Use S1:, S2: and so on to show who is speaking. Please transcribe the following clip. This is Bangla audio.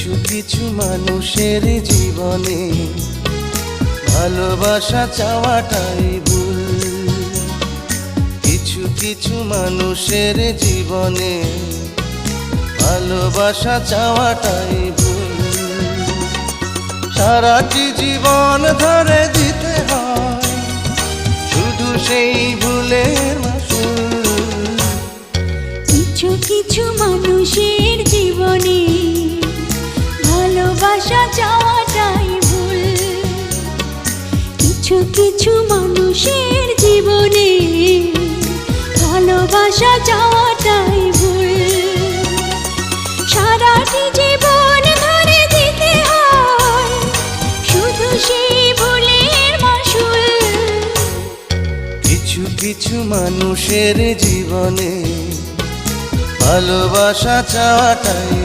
S1: কিছু কিছু মানুষের জীবনে ভালোবাসা চাওয়াটাই ভুল। কিছু কিছু মানুষের জীবনে ভালোবাসা চাওয়াটাই ভুল। সারাটি জীবন ধরে দিতে হয় শুধু সেই ভুলের মাসুল।
S2: কিছু কিছু মানুষের জীবনে ভালোবাসা চাওয়াটাই ভুল। কিছু কিছু মানুষের জীবনে ভালোবাসা চাওয়াটাই ভুল। সারাটি জীবন ধরে দিতে হয় শুধু সেই ভুলের মাসুল।
S1: কিছু কিছু মানুষের জীবনে ভালোবাসা চাওয়াটাই